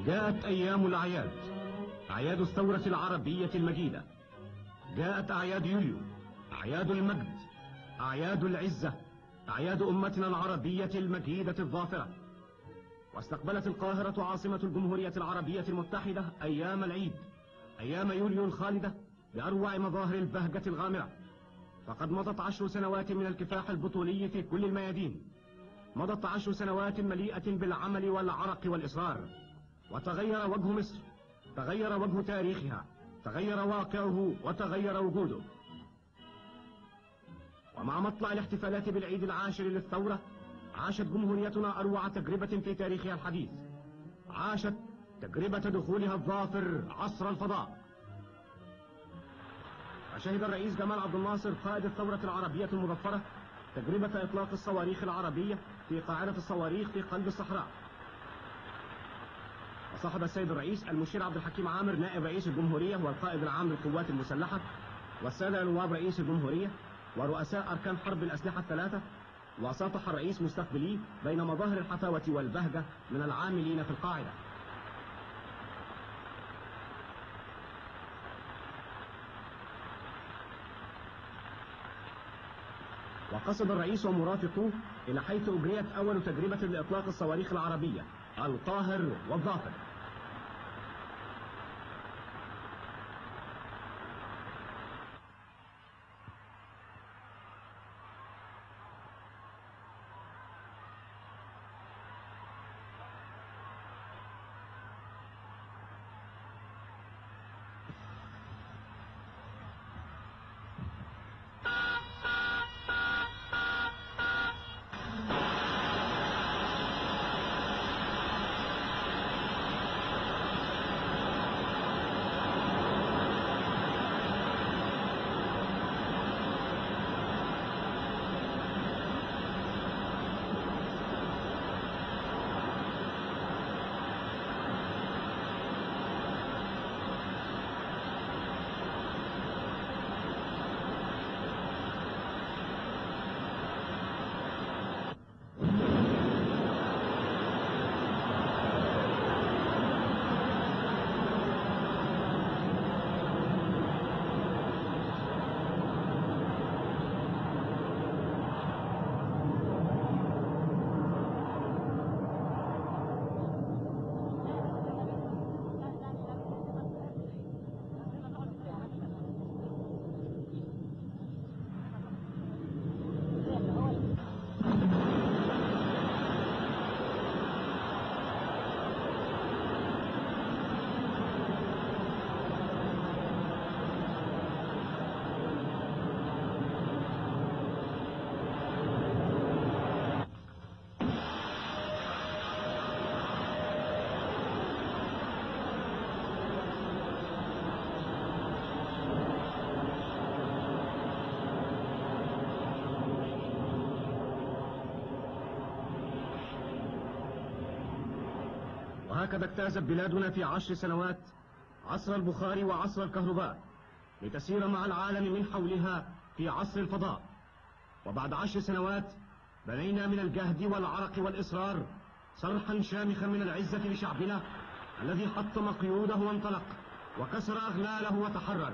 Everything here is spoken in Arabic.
جاءت أيام الأعياد، أعياد الثورة العربية المجيدة. جاءت أعياد يوليو، أعياد المجد، أعياد العزة، أعياد أمتنا العربية المجيدة الظافرة. واستقبلت القاهرة عاصمة الجمهورية العربية المتحدة أيام العيد، أيام يوليو الخالدة، بأروع مظاهر البهجة الغامرة. فقد مضت 10 سنوات من الكفاح البطولي في كل الميادين. مضت 10 سنوات مليئة بالعمل والعرق والإصرار. وتغير وجه مصر، تغير وجه تاريخها، تغير واقعه وتغير وجوده. ومع مطلع الاحتفالات بالعيد العاشر للثورة، عاشت جمهوريتنا أروع تجربة في تاريخها الحديث. عاشت تجربة دخولها الظافر عصر الفضاء. فشهد الرئيس جمال عبد الناصر قائد الثورة العربية المظفرة تجربة إطلاق الصواريخ العربية في قاعدة الصواريخ في قلب الصحراء. وصاحب السيد الرئيس المشير عبد الحكيم عامر نائب رئيس الجمهورية والقائد العام للقوات المسلحة، والسادة نواب رئيس الجمهورية، ورؤساء أركان حرب الأسلحة الثلاثة، وساطح الرئيس مستقبليه بين مظاهر الحفاوة والبهجة من العاملين في القاعدة. وقصد الرئيس ومرافقوه إلى حيث أجريت أول تجربة لإطلاق الصواريخ العربية، القاهر والظافر. وهكذا اجتازت بلادنا في 10 سنوات عصر البخار وعصر الكهرباء، لتسير مع العالم من حولها في عصر الفضاء. وبعد 10 سنوات بنينا من الجهد والعرق والإصرار صرحا شامخا من العزة لشعبنا الذي حطم قيوده وانطلق وكسر أغلاله وتحرر.